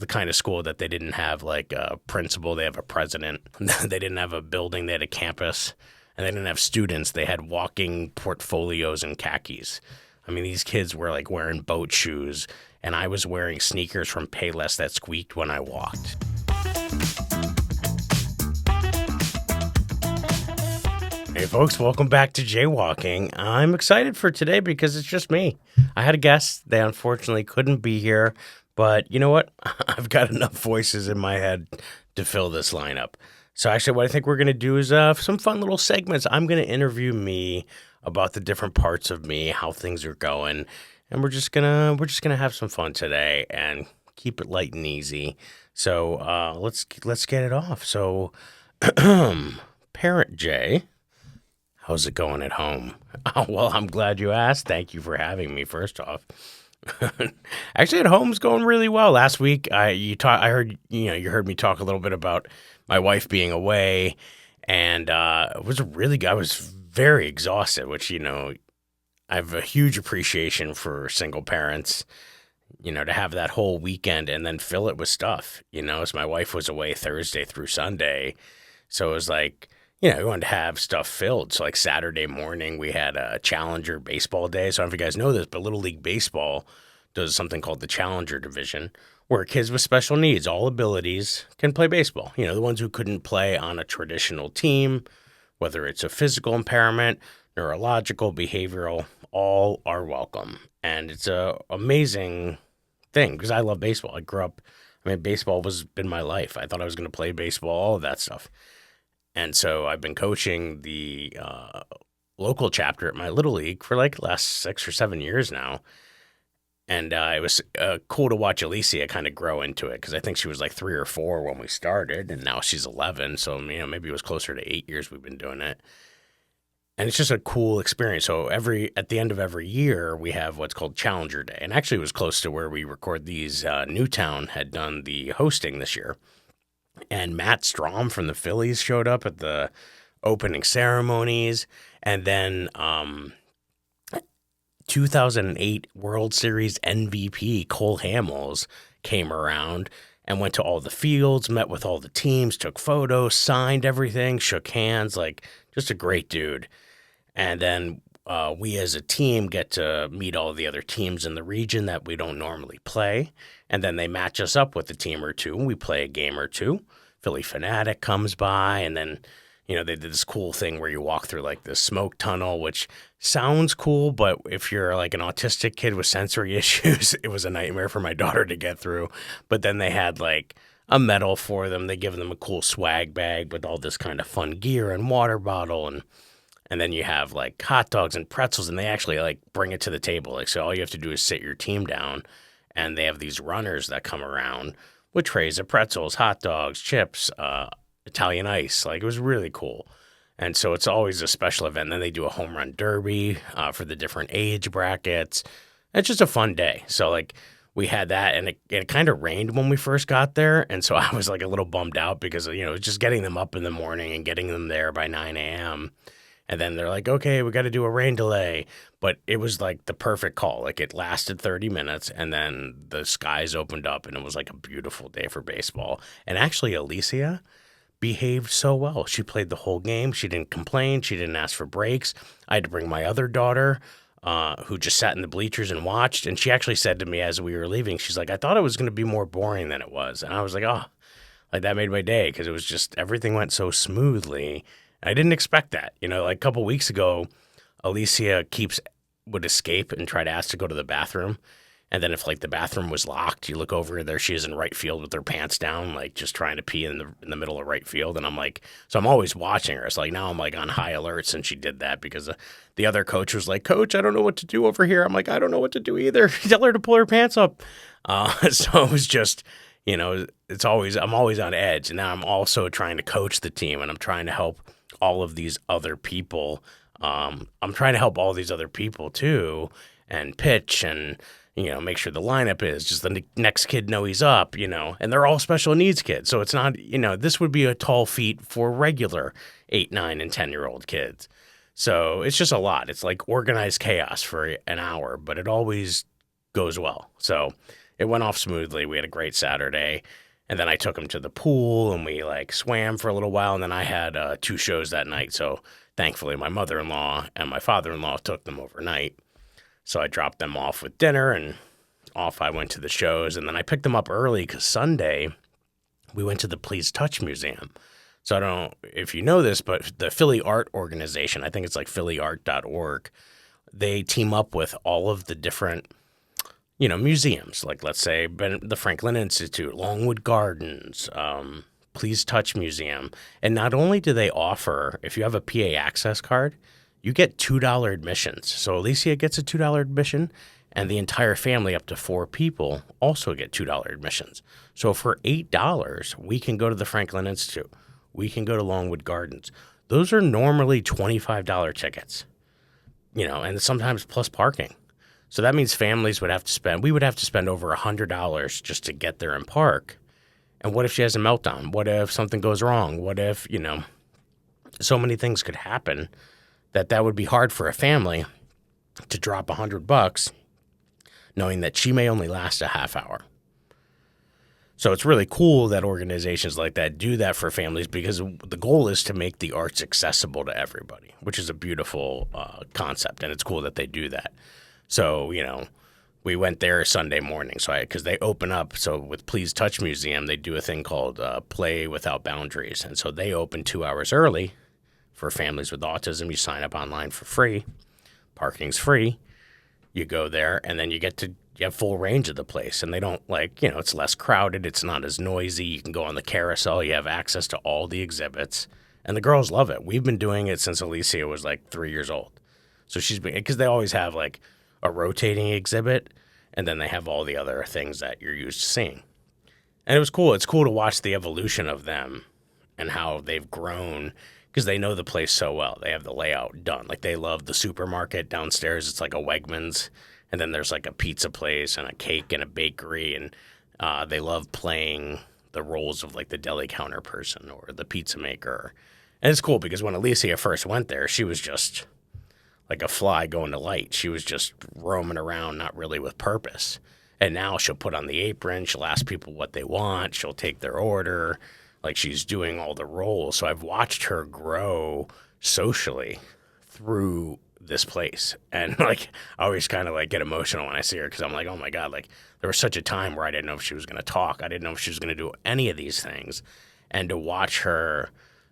the kind of school that they didn't have like a principal, they have a president. They didn't have a building, they had a campus. And they didn't have students, they had walking portfolios and khakis. I mean, these kids were like wearing boat shoes, and I was wearing sneakers from Payless that squeaked when I walked. Hey folks, welcome back to Jaywalking. I'm excited for today because it's just me. I had a guest. They unfortunately couldn't be here, but you know what? I've got enough voices in my head to fill this lineup. So actually what I think we're going to do is some fun little segments. I'm going to interview me about the different parts of me, how things are going, and we're just going to have some fun today and keep it light and easy. So let's get it off. So Parent Jay, how's it going at home? Oh, well, I'm glad you asked. Thank you for having me, first off. Actually, at home's going really well. Last week, you heard me talk a little bit about my wife being away, and it was I was very exhausted, which, I have a huge appreciation for single parents, to have that whole weekend and then fill it with stuff, as my wife was away Thursday through Sunday. So it was like, we wanted to have stuff filled. So like Saturday morning, we had a Challenger baseball day. So I don't know if you guys know this, but Little League Baseball does something called the Challenger Division, where kids with special needs, all abilities, can play baseball. The ones who couldn't play on a traditional team, whether it's a physical impairment, neurological, behavioral, all are welcome. And it's a amazing thing because I love baseball. I grew up, baseball was been my life. I thought I was going to play baseball, all of that stuff. And so I've been coaching the local chapter at my Little League for like the last 6 or 7 years now. And it was cool to watch Alicia kind of grow into it because I think she was like 3 or 4 when we started, and now she's 11. So, maybe it was closer to 8 years we've been doing it. And it's just a cool experience. So at the end of every year, we have what's called Challenger Day. And actually it was close to where we record these. Newtown had done the hosting this year. And Matt Strom from the Phillies showed up at the opening ceremonies. And then 2008 World Series MVP Cole Hamels came around and went to all the fields, met with all the teams, took photos, signed everything, shook hands, like just a great dude. And then we as a team get to meet all the other teams in the region that we don't normally play. And then they match us up with a team or two. We play a game or two. Philly Fanatic comes by, and then they did this cool thing where you walk through like this smoke tunnel, which sounds cool, but if you're like an autistic kid with sensory issues, it was a nightmare for my daughter to get through. But then they had like a medal for them. They give them a cool swag bag with all this kind of fun gear and water bottle. And then you have like hot dogs and pretzels, and they actually like bring it to the table. Like, so all you have to do is sit your team down, and they have these runners that come around with trays of pretzels, hot dogs, chips, Italian ice. Like, it was really cool. And so it's always a special event. Then they do a home run derby for the different age brackets. It's just a fun day. So like we had that, and it kind of rained when we first got there. And so I was like a little bummed out because, just getting them up in the morning and getting them there by 9 a.m. And then they're like, okay, we got to do a rain delay. But it was like the perfect call. Like, it lasted 30 minutes, and then the skies opened up, and it was like a beautiful day for baseball. And actually, Alicia behaved so well. She played the whole game. She didn't complain. She didn't ask for breaks. I had to bring my other daughter, who just sat in the bleachers and watched. And she actually said to me as we were leaving, she's like, I thought it was going to be more boring than it was. And I was like, oh, like that made my day because it was just everything went so smoothly. I didn't expect that. Like a couple weeks ago, Alicia would escape and try to ask to go to the bathroom. And then if like the bathroom was locked, you look over, there she is in right field with her pants down, like just trying to pee in the middle of right field. And I'm like, so I'm always watching her. So like now I'm like on high alert since she did that because the other coach was like, Coach, I don't know what to do over here. I'm like, I don't know what to do either. Tell her to pull her pants up. So it was just, I'm always on edge. And now I'm also trying to coach the team, and I'm trying to help all of these other people. I'm trying to help all these other people too, and pitch and, make sure the lineup is just the next kid know he's up, and they're all special needs kids. So it's not, this would be a tall feat for regular 8, 9, and 10-year-old kids. So it's just a lot. It's like organized chaos for an hour, but it always goes well. So it went off smoothly. We had a great Saturday. And then I took him to the pool and we like swam for a little while. And then I had 2 shows that night. So thankfully, my mother-in-law and my father-in-law took them overnight. So I dropped them off with dinner and off I went to the shows. And then I picked them up early because Sunday we went to the Please Touch Museum. So I don't know if you know this, but the Philly Art Organization, I think it's like phillyart.org, they team up with all of the different museums, like let's say the Franklin Institute, Longwood Gardens, Please Touch Museum. And not only do they offer, if you have a PA access card, you get $2 admissions. So Alicia gets a $2 admission, and the entire family, up to 4 people, also get $2 admissions. So for $8, we can go to the Franklin Institute. We can go to Longwood Gardens. Those are normally $25 tickets, and sometimes plus parking. So that means families would have to spend over $100 just to get there and park. And what if she has a meltdown? What if something goes wrong? What if, so many things could happen that would be hard for a family to drop $100 knowing that she may only last a half hour. So it's really cool that organizations like that do that for families because the goal is to make the arts accessible to everybody, which is a beautiful concept. And it's cool that they do that. So, we went there Sunday morning. Because they open up. So with Please Touch Museum, they do a thing called Play Without Boundaries. And so they open 2 hours early for families with autism. You sign up online for free. Parking's free. You go there and then you have full range of the place. And they don't it's less crowded. It's not as noisy. You can go on the carousel. You have access to all the exhibits. And the girls love it. We've been doing it since Alicia was 3 years old. So because they always have a rotating exhibit, and then they have all the other things that you're used to seeing. And it was cool. It's cool to watch the evolution of them and how they've grown because they know the place so well. They have the layout done. They love the supermarket downstairs. It's like a Wegmans, and then there's a pizza place and a cake and a bakery, and they love playing the roles of the deli counter person or the pizza maker. And it's cool because when Alicia first went there, she was just like a fly going to light. She was just roaming around, not really with purpose. And now she'll put on the apron. She'll ask people what they want. She'll take their order. She's doing all the roles. So I've watched her grow socially through this place. And I always kind of get emotional when I see her because I'm like, oh my God, there was such a time where I didn't know if she was going to talk. I didn't know if she was going to do any of these things. And to watch her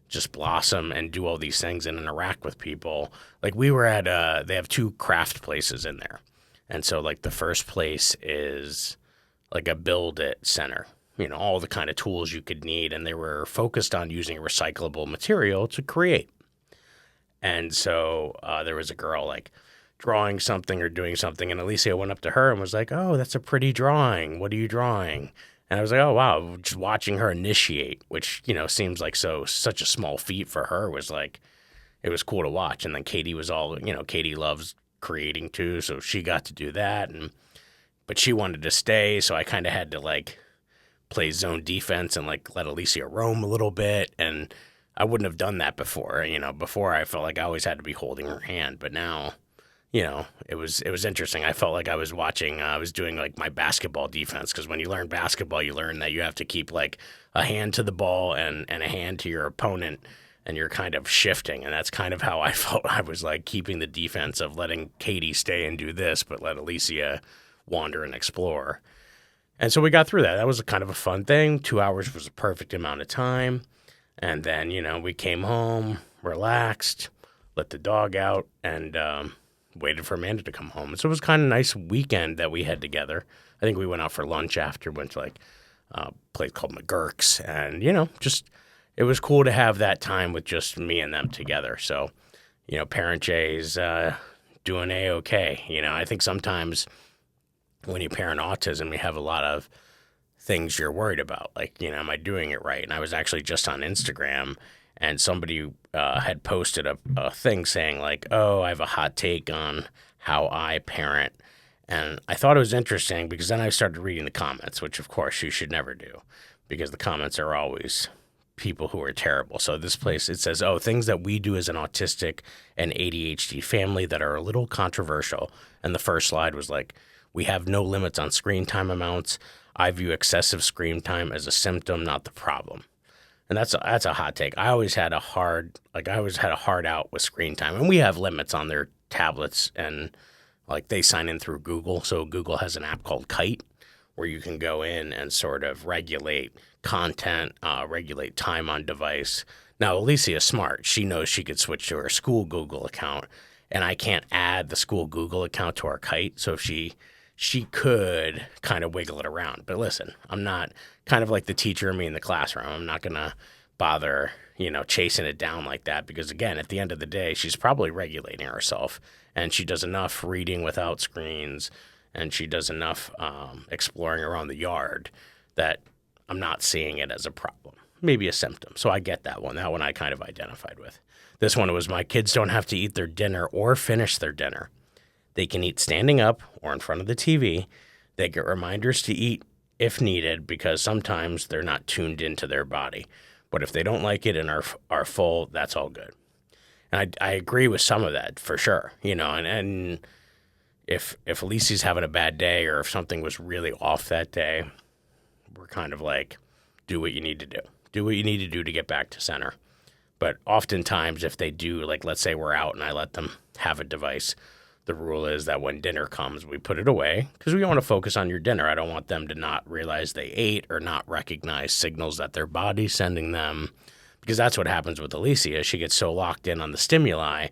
just blossom and do all these things and interact with people. We were at, they have 2 craft places in there. And so the first place is a build it center, all the kind of tools you could need. And they were focused on using recyclable material to create. And so there was a girl drawing something or doing something. And Alicia went up to her and was like, oh, that's a pretty drawing. What are you drawing? And I was like, oh, wow, just watching her initiate, which, seems such a small feat for her was it was cool to watch. And then Katie was Katie loves creating too. So she got to do that. But she wanted to stay. So I kind of had to play zone defense and let Alicia roam a little bit. And I wouldn't have done that before. Before I felt like I always had to be holding her hand. But now, it was interesting. I felt like I was watching, I was doing my basketball defense because when you learn basketball, you learn that you have to keep a hand to the ball and a hand to your opponent, and you're kind of shifting. And that's kind of how I felt. I was keeping the defense of letting Katie stay and do this, but let Alicia wander and explore. And so we got through that. That was kind of a fun thing. 2 hours was a perfect amount of time. And then, we came home, relaxed, let the dog out, and waited for Amanda to come home. So it was kind of a nice weekend that we had together. I think we went out for lunch after, went to a place called McGurk's. And, just it was cool to have that time with just me and them together. So, Parent Jay's doing A-okay. I think sometimes when you parent autism, you have a lot of things you're worried about. Am I doing it right? And I was actually just on Instagram and somebody had posted a thing saying oh, I have a hot take on how I parent. And I thought it was interesting because then I started reading the comments, which of course you should never do because the comments are always people who are terrible. So this place, it says, oh, things that we do as an autistic and ADHD family that are a little controversial. And the first slide was We have no limits on screen time amounts. I view excessive screen time as a symptom, not the problem. And that's a hot take. I always had a hard out with screen time, and we have limits on their tablets, and like they sign in through Google. So Google has an app called Kite where you can go in and sort of regulate content, regulate time on device. Now, Alicia is smart. She knows she could switch to her school Google account, and I can't add the school Google account to our Kite. So if she could kind of wiggle it around. But listen, I'm not kind of like the teacher and me in the classroom. I'm not going to bother, chasing it down like that because, again, at the end of the day, she's probably regulating herself, and she does enough reading without screens, and she does enough exploring around the yard that I'm not seeing it as a problem. Maybe a symptom. So I get that one. That one I kind of identified with. This one was my kids don't have to eat their dinner or finish their dinner. They can eat standing up or in front of the TV. They get reminders to eat if needed because sometimes they're not tuned into their body. But if they don't like it and are full, that's all good. And I agree with some of that for sure. And if Alicia's having a bad day or if something was really off that day, we're kind of like, do what you need to do. Do what you need to do to get back to center. But oftentimes if they do, like let's say we're out and I let them have a device, the rule is that when dinner comes, we put it away because we want to focus on your dinner. I don't want them to not realize they ate or not recognize signals that their body's sending them because that's what happens with Alicia. She gets so locked in on the stimuli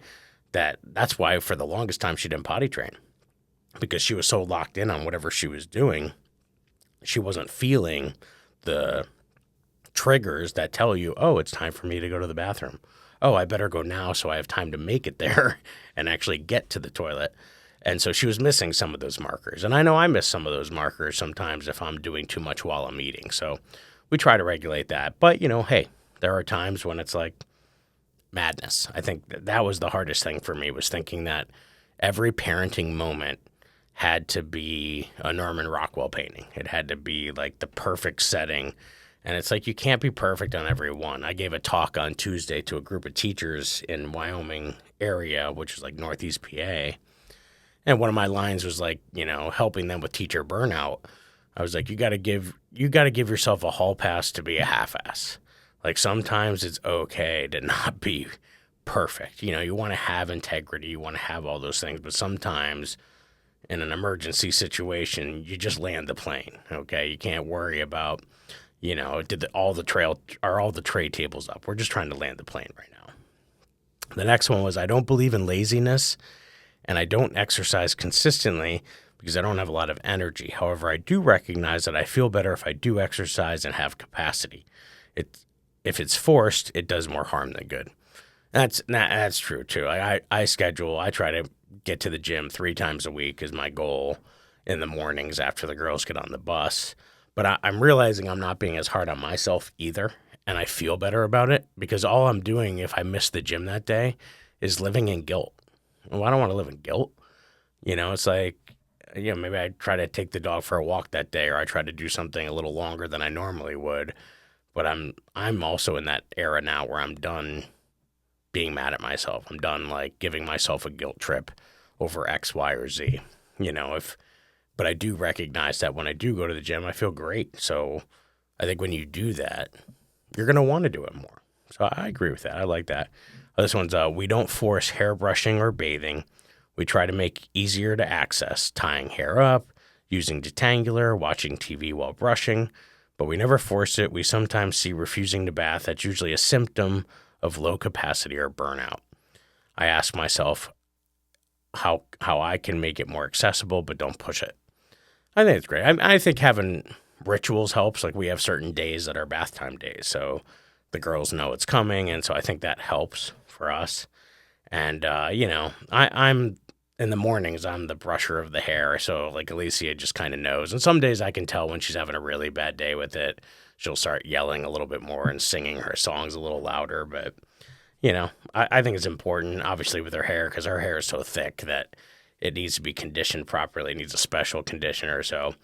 that's why for the longest time she didn't potty train because she was so locked in on whatever she was doing. She wasn't feeling the triggers that tell you, oh, it's time for me to go to the bathroom. Oh, I better go now so I have time to make it there and actually get to the toilet. And so she was missing some of those markers. And I know I miss some of those markers sometimes if I'm doing too much while I'm eating. So we try to regulate that. But, hey, there are times when it's like madness. I think that was the hardest thing for me was thinking that every parenting moment had to be a Norman Rockwell painting. It had to be like the perfect setting. And it's like you can't be perfect on every one. I gave a talk on Tuesday to a group of teachers in Wyoming area, which is like Northeast PA. And one of my lines was like, helping them with teacher burnout. I was like, you got to give yourself a hall pass to be a half-ass. Like sometimes it's okay to not be perfect. You want to have integrity. You want to have all those things. But sometimes in an emergency situation, you just land the plane. Okay. You can't worry about, all the tray tables up. We're just trying to land the plane right now. The next one was I don't believe in laziness and I don't exercise consistently because I don't have a lot of energy. However, I do recognize that I feel better if I do exercise and have capacity. If it's forced, it does more harm than good. That's true too. I try to get to the gym 3 times a week is my goal in the mornings after the girls get on the bus. But I'm realizing I'm not being as hard on myself either, and I feel better about it because all I'm doing if I miss the gym that day is living in guilt. Well, I don't want to live in guilt. It's like, maybe I try to take the dog for a walk that day or I try to do something a little longer than I normally would. But I'm also in that era now where I'm done being mad at myself. I'm done like giving myself a guilt trip over X, Y, or Z. But I do recognize that when I do go to the gym, I feel great. So I think when you do that, you're going to want to do it more. So I agree with that. I like that. This one's, we don't force hair brushing or bathing. We try to make easier to access, tying hair up, using detangler, watching TV while brushing. But we never force it. We sometimes see refusing to bath. That's usually a symptom of low capacity or burnout. I ask myself how I can make it more accessible, but don't push it. I think it's great. I think having rituals helps. Like we have certain days that are bath time days, so the girls know it's coming, and so I think that helps for us. And I'm in the mornings. I'm the brusher of the hair, so like Alicia just kind of knows. And some days I can tell when she's having a really bad day with it. She'll start yelling a little bit more and singing her songs a little louder. But I think it's important, obviously, with her hair because her hair is so thick that it needs to be conditioned properly. It needs a special conditioner. So,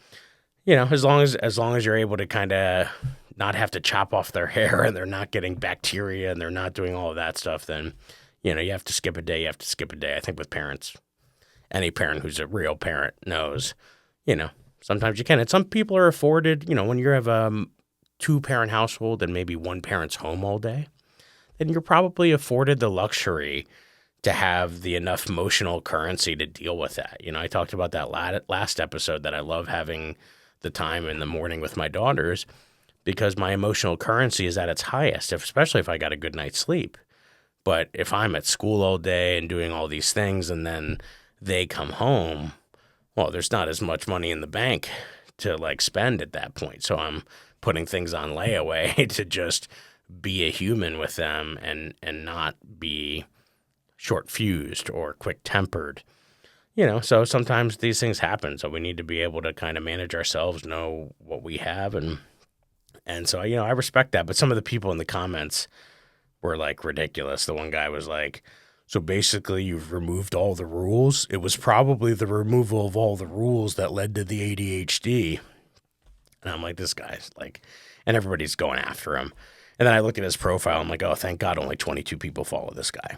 as long as you're able to kind of not have to chop off their hair and they're not getting bacteria and they're not doing all of that stuff, then, you have to skip a day. I think with parents, any parent who's a real parent knows you know, sometimes you can. And some people are afforded, when you have a two-parent household and maybe one parent's home all day, then you're probably afforded the luxury to have the enough emotional currency to deal with that. I talked about that last episode that I love having the time in the morning with my daughters because my emotional currency is at its highest, especially if I got a good night's sleep. But if I'm at school all day and doing all these things and then they come home, well, there's not as much money in the bank to spend at that point. So I'm putting things on layaway to just be a human with them and not be short fused or quick tempered. So sometimes these things happen. So we need to be able to kind of manage ourselves, know what we have. And so, I respect that. But some of the people in the comments were ridiculous. The one guy was like, so basically you've removed all the rules. It was probably the removal of all the rules that led to the ADHD. And I'm like, this guy's and everybody's going after him. And then I look at his profile. I'm like, oh, thank God only 22 people follow this guy.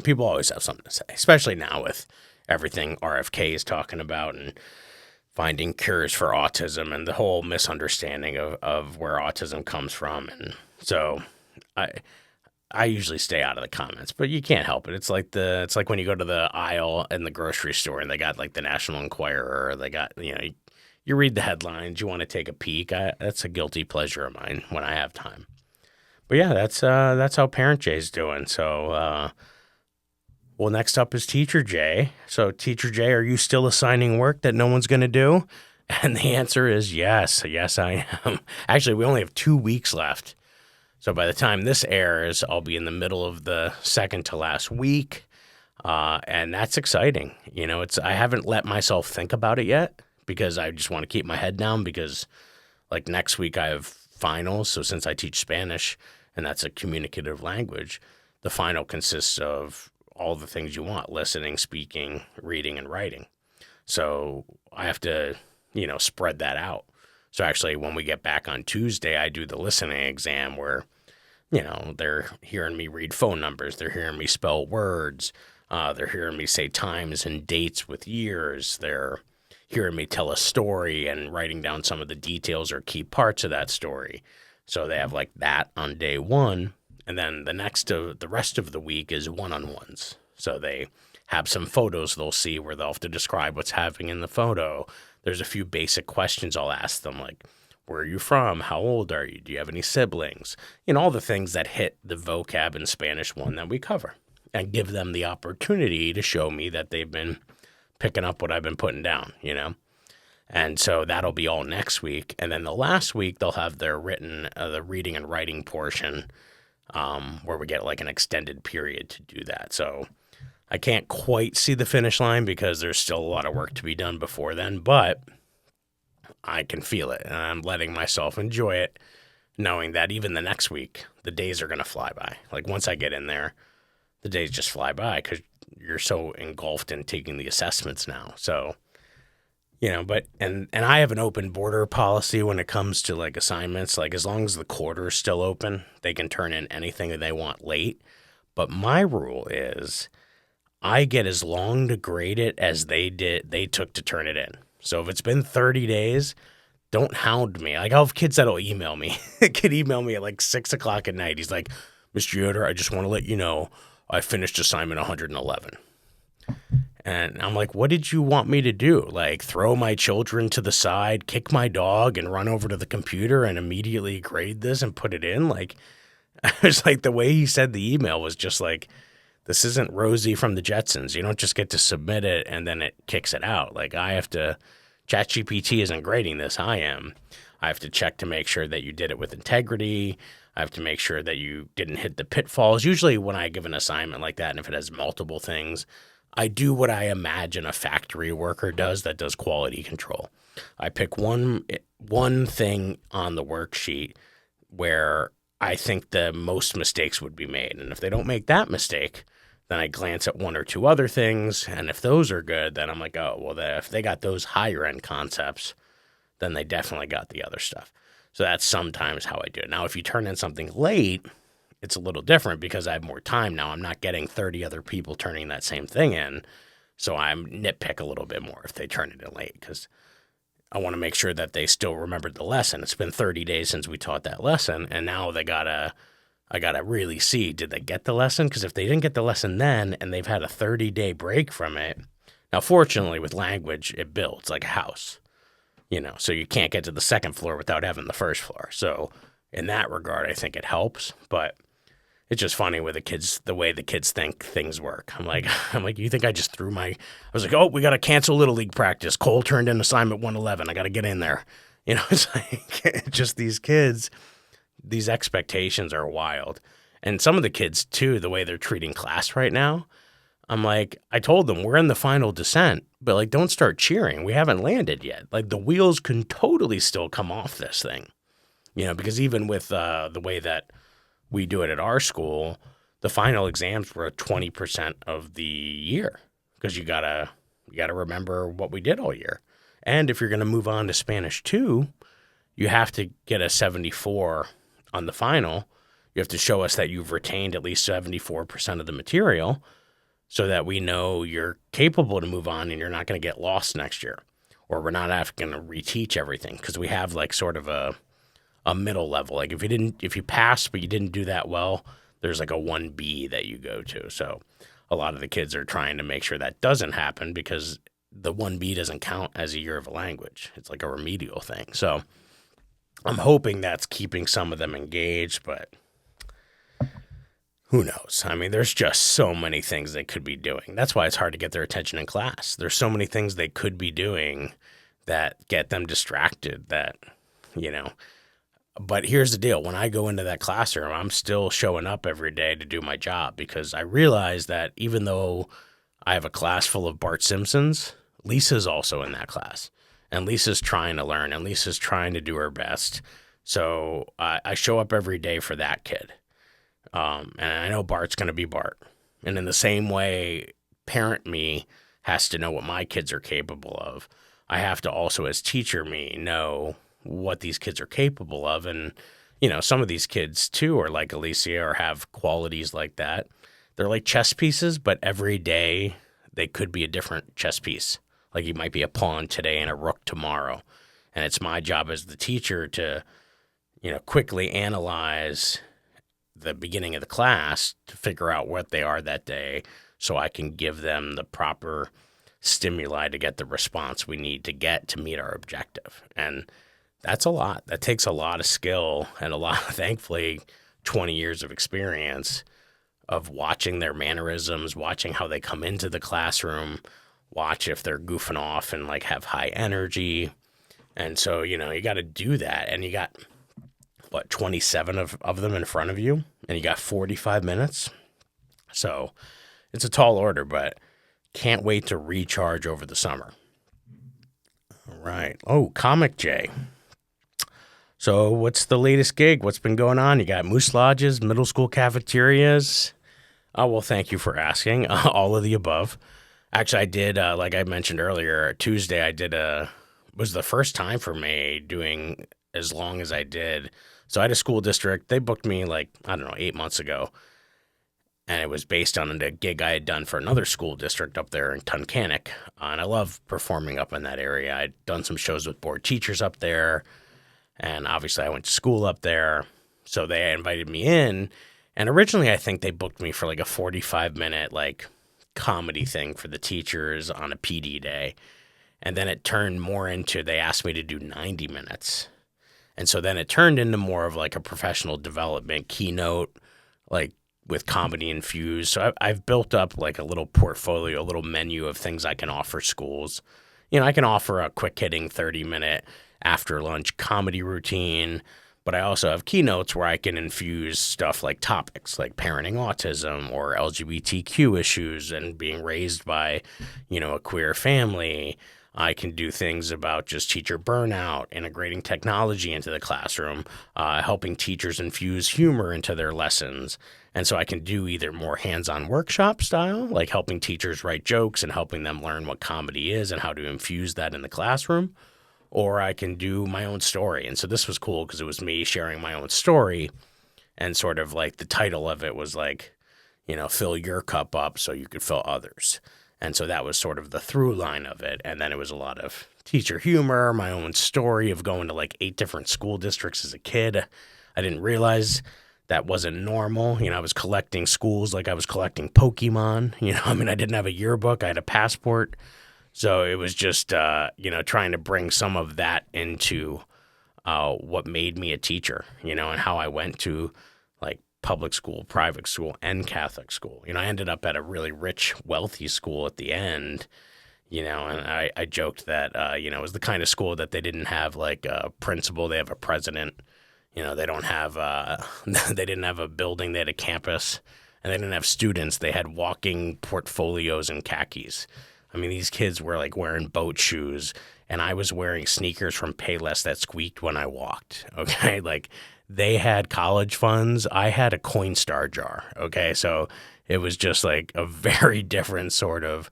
People always have something to say, especially now with everything RFK is talking about and finding cures for autism and the whole misunderstanding of where autism comes from. And so I usually stay out of the comments, but you can't help it. It's like when you go to the aisle in the grocery store and they got the National Enquirer, or they got, you read the headlines, you want to take a peek. That's a guilty pleasure of mine when I have time. But yeah, that's how Parent Jay's doing. So, well, next up is Teacher Jay. So, Teacher Jay, are you still assigning work that no one's going to do? And the answer is yes. Yes, I am. Actually, we only have 2 weeks left. So by the time this airs, I'll be in the middle of the second to last week. And that's exciting. I haven't let myself think about it yet because I just want to keep my head down because next week I have finals. So since I teach Spanish and that's a communicative language, the final consists of all the things you want: listening, speaking, reading, and writing. So I have to, spread that out. So actually, when we get back on Tuesday, I do the listening exam where, they're hearing me read phone numbers. They're hearing me spell words. They're hearing me say times and dates with years. They're hearing me tell a story and writing down some of the details or key parts of that story. So they have that on day one. And then the rest of the week is one-on-ones. So they have some photos they'll see where they'll have to describe what's happening in the photo. There's a few basic questions I'll ask them, like, where are you from? How old are you? Do you have any siblings? All the things that hit the vocab in Spanish 1 that we cover, and give them the opportunity to show me that they've been picking up what I've been putting down, And so that'll be all next week. And then the last week, they'll have their the reading and writing portion, where we get an extended period to do that. So I can't quite see the finish line because there's still a lot of work to be done before then, but I can feel it and I'm letting myself enjoy it, knowing that even the next week, the days are going to fly by. Once I get in there, the days just fly by because you're so engulfed in taking the assessments now. So, but I have an open border policy when it comes to assignments. As long as the quarter is still open, they can turn in anything that they want late. But my rule is I get as long to grade it as they took to turn it in. So if it's been 30 days, don't hound me. I'll have kids that'll email me. A kid emailed me at 6 o'clock at night. He's like, Mr. Yoder, I just want to let you know I finished assignment 111. And I'm like, what did you want me to do? Throw my children to the side, kick my dog, and run over to the computer and immediately grade this and put it in? It was the way he said the email was just this isn't Rosie from the Jetsons. You don't just get to submit it and then it kicks it out. I have to, ChatGPT isn't grading this, I am. I have to check to make sure that you did it with integrity. I have to make sure that you didn't hit the pitfalls. Usually when I give an assignment like that, and if it has multiple things, I do what I imagine a factory worker does that does quality control. I pick one thing on the worksheet where I think the most mistakes would be made. And if they don't make that mistake, then I glance at one or two other things. And if those are good, then I'm like, oh, well, if they got those higher end concepts, then they definitely got the other stuff. So that's sometimes how I do it. Now, if you turn in something late, it's a little different because I have more time now. I'm not getting 30 other people turning that same thing in. So I'm nitpick a little bit more if they turn it in late because I want to make sure that they still remembered the lesson. It's been 30 days since we taught that lesson, and now I gotta really see, did they get the lesson? Because if they didn't get the lesson then and they've had a 30-day break from it, now fortunately with language, it builds like a house, so you can't get to the second floor without having the first floor. So in that regard, I think it helps, but it's just funny with the way the kids think things work. I'm like, you think I just I was like, oh, we got to cancel Little League practice. Cole turned in assignment 111. I got to get in there. It's like, just these kids, these expectations are wild. And some of the kids too, the way they're treating class right now, I'm like, I told them we're in the final descent, but like, don't start cheering. We haven't landed yet. Like the wheels can totally still come off this thing, because even with the way that we do it at our school, the final exams were 20% of the year because you gotta remember what we did all year. And if you're going to move on to Spanish 2, you have to get a 74 on the final. You have to show us that you've retained at least 74% of the material so that we know you're capable to move on and you're not going to get lost next year. Or we're not going to reteach everything because we have like sort of a middle level. Like if you passed but you didn't do that well, there's like a 1B that you go to. So a lot of the kids are trying to make sure that doesn't happen because the 1B doesn't count as a year of a language. It's like a remedial thing. So I'm hoping that's keeping some of them engaged, but who knows? I mean, there's just so many things they could be doing. That's why it's hard to get their attention in class. There's so many things they could be doing that get them distracted that, But here's the deal. When I go into that classroom, I'm still showing up every day to do my job because I realize that even though I have a class full of Bart Simpsons, Lisa's also in that class. And Lisa's trying to learn, and Lisa's trying to do her best. So I show up every day for that kid. And I know Bart's going to be Bart. And in the same way, parent me has to know what my kids are capable of. I have to also, as teacher me, know what these kids are capable of. And, some of these kids too are like Alicia or have qualities like that. They're like chess pieces, but every day they could be a different chess piece. Like you might be a pawn today and a rook tomorrow. And it's my job as the teacher to, quickly analyze the beginning of the class to figure out what they are that day so I can give them the proper stimuli to get the response we need to get to meet our objective. And that's a lot. That takes a lot of skill and a lot, thankfully, 20 years of experience of watching their mannerisms, watching how they come into the classroom, watch if they're goofing off and like have high energy. And so, you got to do that. And you got, 27 of them in front of you, and you got 45 minutes. So it's a tall order, but can't wait to recharge over the summer. All right. Oh, Comic J. So what's the latest gig? What's been going on? You got moose lodges, middle school cafeterias. Oh, well, thank you for asking. All of the above. Actually, I did, like I mentioned earlier, Tuesday, was the first time for me doing as long as I did. So I had a school district. They booked me 8 months ago. And it was based on a gig I had done for another school district up there in Tunkhannock. And I love performing up in that area. I'd done some shows with board teachers up there. And obviously I went to school up there. So they invited me in. And originally I think they booked me for a 45-minute comedy thing for the teachers on a PD day. And then it turned more into, they asked me to do 90 minutes. And so then it turned into more of a professional development keynote, with comedy infused. So I've built up a little portfolio, a little menu of things I can offer schools. I can offer a quick hitting 30-minute after lunch comedy routine, but I also have keynotes where I can infuse stuff like topics like parenting autism or LGBTQ issues and being raised by, a queer family. I can do things about just teacher burnout, integrating technology into the classroom, helping teachers infuse humor into their lessons. And so I can do either more hands-on workshop style, like helping teachers write jokes and helping them learn what comedy is and how to infuse that in the classroom, or I can do my own story. And so this was cool because it was me sharing my own story, and sort of the title of it was fill your cup up so you could fill others. And so that was sort of the through line of it. And then it was a lot of teacher humor, my own story of going to like 8 different school districts as a kid. I didn't realize that wasn't normal. I was collecting schools like I was collecting Pokemon. I didn't have a yearbook. I had a passport. So it was just, trying to bring some of that into what made me a teacher, and how I went to like public school, private school, and Catholic school. I ended up at a really rich, wealthy school at the end, and I joked that, it was the kind of school that they didn't have like a principal, they have a president. They don't have, they didn't have a building, they had a campus, and they didn't have students. They had walking portfolios and khakis. These kids were like wearing boat shoes, and I was wearing sneakers from Payless that squeaked when I walked. Okay. Like they had college funds. I had a Coinstar jar. Okay. So it was just like a very different sort of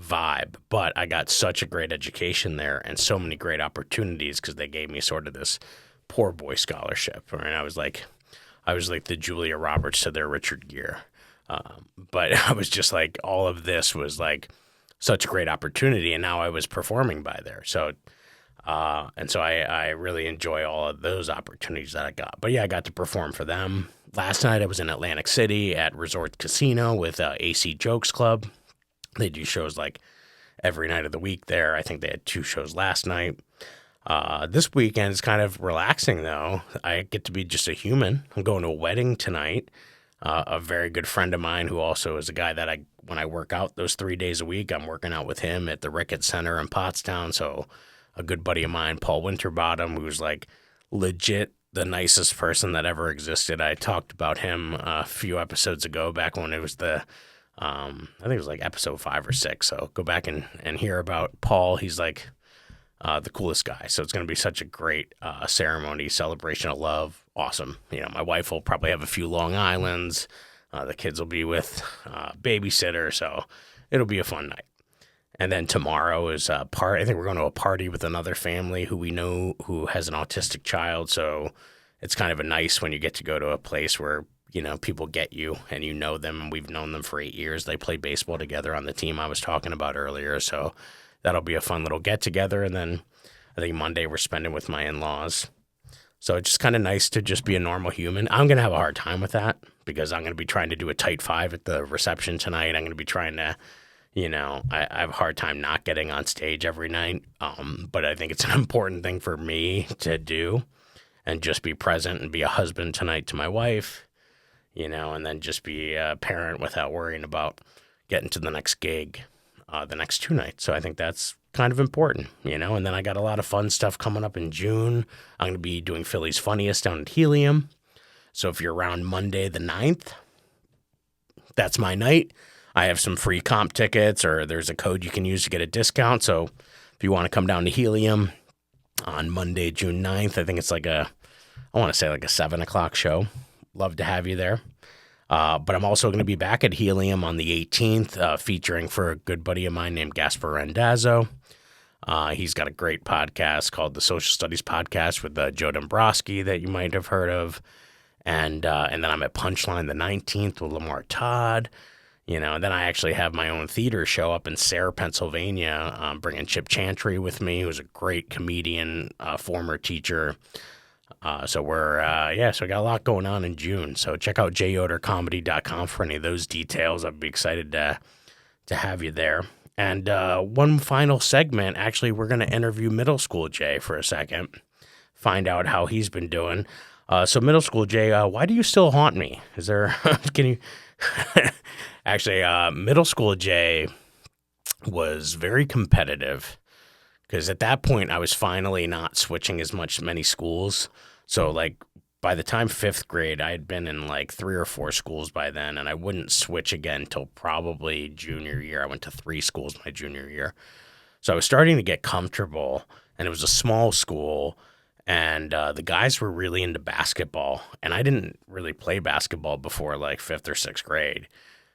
vibe, but I got such a great education there and so many great opportunities because they gave me sort of this poor boy scholarship. Right? I was like the Julia Roberts to their Richard Gere. But I was just like, all of this was like such a great opportunity. And now I was performing by there. So, I really enjoy all of those opportunities that I got. But yeah, I got to perform for them. Last night I was in Atlantic City at Resort Casino with AC Jokes Club. They do shows like every night of the week there. I think they had 2 shows last night. This weekend is kind of relaxing, though. I get to be just a human. I'm going to a wedding tonight. A very good friend of mine who also is a guy that when I work out those 3 days a week, I'm working out with him at the Ricketts Center in Pottstown. So a good buddy of mine, Paul Winterbottom, who's like legit the nicest person that ever existed. I talked about him a few episodes ago, back when it was I think it was like episode 5 or 6. So go back and hear about Paul. He's like the coolest guy. So it's going to be such a great ceremony, celebration of love. Awesome. My wife will probably have a few Long Islands. The kids will be with babysitter. So it'll be a fun night. And then tomorrow is I think we're going to a party with another family who we know who has an autistic child. So it's kind of nice when you get to go to a place where, people get you and you know them. And we've known them for 8 years. They play baseball together on the team I was talking about earlier. So that'll be a fun little get together. And then I think Monday we're spending with my in-laws. So it's just kind of nice to just be a normal human. I'm going to have a hard time with that because I'm going to be trying to do a tight 5 at the reception tonight. I'm going to be trying to, I have a hard time not getting on stage every night. But I think it's an important thing for me to do and just be present and be a husband tonight to my wife, and then just be a parent without worrying about getting to the next gig the next 2 nights. So I think that's kind of important, and then I got a lot of fun stuff coming up in June. I'm going to be doing Philly's Funniest down at Helium. So if you're around Monday the 9th, that's my night. I have some free comp tickets, or there's a code you can use to get a discount. So if you want to come down to Helium on Monday, June 9th, I think it's I want to say like a 7 o'clock show. Love to have you there. But I'm also going to be back at Helium on the 18th, featuring for a good buddy of mine named Gaspar Randazzo. He's got a great podcast called the Social Studies Podcast with Joe Dombrowski that you might have heard of. And then I'm at Punchline the 19th with Lamar Todd. And then I actually have my own theater show up in Sayre, Pennsylvania, bringing Chip Chantry with me, who's a great comedian, former teacher. So so we got a lot going on in June. So check out jyodercomedy.com for any of those details. I'd be excited to have you there. And one final segment, actually, we're going to interview Middle School Jay for a second, find out how he's been doing. So Middle School Jay, why do you still haunt me? Is there, can you, actually, Middle School Jay was very competitive. Because at that point, I was finally not switching many schools. So, by the time 5th grade, I had been in, 3 or 4 schools by then, and I wouldn't switch again until probably junior year. I went to 3 schools my junior year. So I was starting to get comfortable, and it was a small school, and the guys were really into basketball, and I didn't really play basketball before, 5th or 6th grade.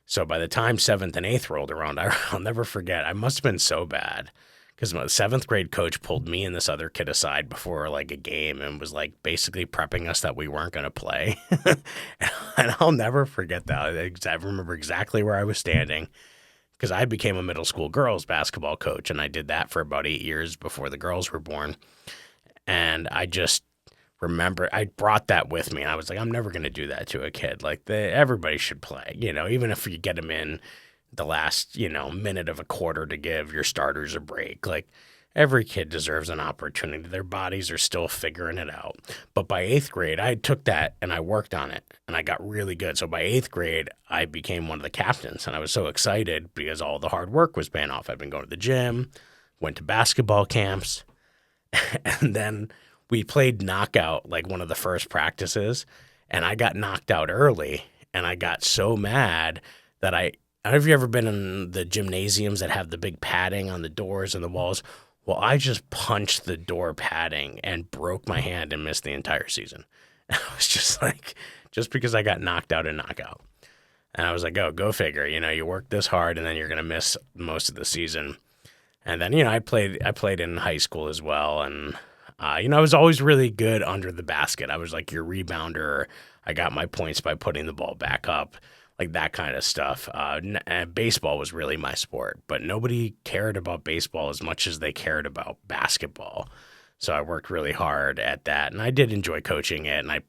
So by the time 7th and 8th rolled around, I'll never forget, I must have been so bad. Because my 7th grade coach pulled me and this other kid aside before a game and was basically prepping us that we weren't going to play. And I'll never forget that. I remember exactly where I was standing. because I became a middle school girls basketball coach, and I did that for about 8 years before the girls were born. And I just remember I brought that with me. And I was like, I'm never going to do that to a kid. Like, everybody should play, even if you get them in the last, minute of a quarter to give your starters a break. Like, every kid deserves an opportunity. Their bodies are still figuring it out. But by 8th grade, I took that and I worked on it and I got really good. So by 8th grade, I became one of the captains, and I was so excited because all the hard work was paying off. I'd been going to the gym, went to basketball camps, and then we played knockout like one of the first practices, and I got knocked out early, and I got so mad that I don't know if you've ever been in the gymnasiums that have the big padding on the doors and the walls. Well, I just punched the door padding and broke my hand and missed the entire season. I was just like, just because I got knocked out in knockout. And I was like, oh, go figure. You work this hard and then you're going to miss most of the season. And then, I played in high school as well. And, I was always really good under the basket. I was like your rebounder. I got my points by putting the ball back up, like that kind of stuff. And baseball was really my sport, but nobody cared about baseball as much as they cared about basketball. So I worked really hard at that, and I did enjoy coaching it, and I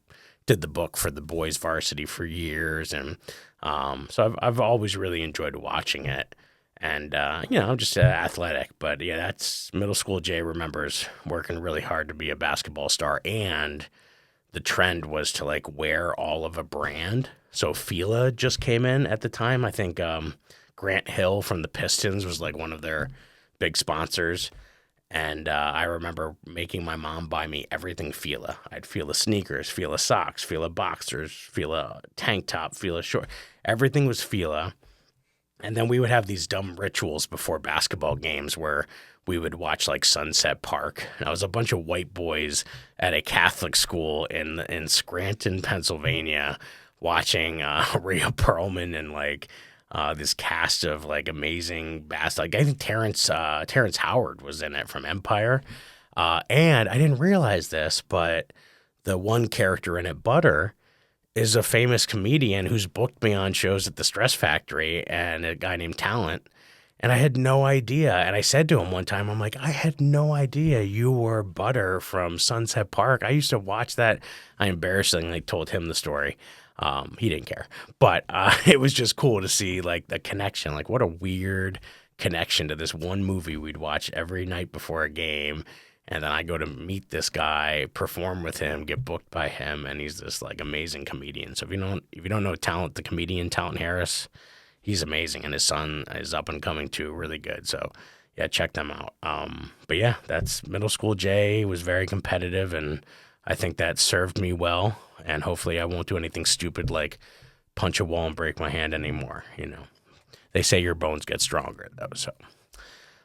did the book for the boys varsity for years. And so I've always really enjoyed watching it. And, I'm just athletic. But, yeah, that's middle school. Jay remembers working really hard to be a basketball star. And the trend was to, like, wear all of a brand. So Fila just came in at the time. I think Grant Hill from the Pistons was, like, one of their big sponsors. And I remember making my mom buy me everything Fila. I'd Fila sneakers, Fila socks, Fila boxers, Fila tank top, Fila short. Everything was Fila. And then we would have these dumb rituals before basketball games where we would watch like Sunset Park. And I was a bunch of white boys at a Catholic school in Scranton, Pennsylvania, watching Rhea Perlman and like this cast of like amazing like I think Terrence Howard was in it from Empire. And I didn't realize this, but the one character in it, Butter, is a famous comedian who's booked me on shows at the Stress Factory and a guy named Talent. And I had no idea. And I said to him one time, I'm like, I had no idea you were Butter from Sunset Park. I used to watch that. I embarrassingly told him the story. He didn't care. But it was just cool to see like the connection. Like, what a weird connection to this one movie we'd watch every night before a game. And then I go to meet this guy, perform with him, get booked by him, and he's this like amazing comedian. So if you don't know Talent, the comedian Talent Harris, he's amazing, and his son is up and coming too, really good. So yeah, check them out. But yeah, that's middle school. Jay was very competitive, and I think that served me well. And hopefully, I won't do anything stupid like punch a wall and break my hand anymore. They say your bones get stronger though. So.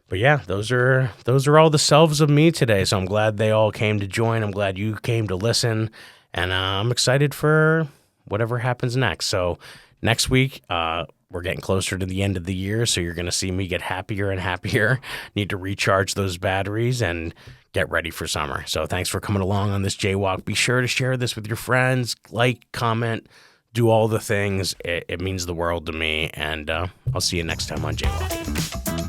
But yeah, those are all the selves of me today. So I'm glad they all came to join. I'm glad you came to listen. And I'm excited for whatever happens next. So next week, we're getting closer to the end of the year. So you're going to see me get happier and happier. Need to recharge those batteries and get ready for summer. So thanks for coming along on this Jaywalk. Be sure to share this with your friends. Like, comment, do all the things. It means the world to me. And I'll see you next time on Jaywalk.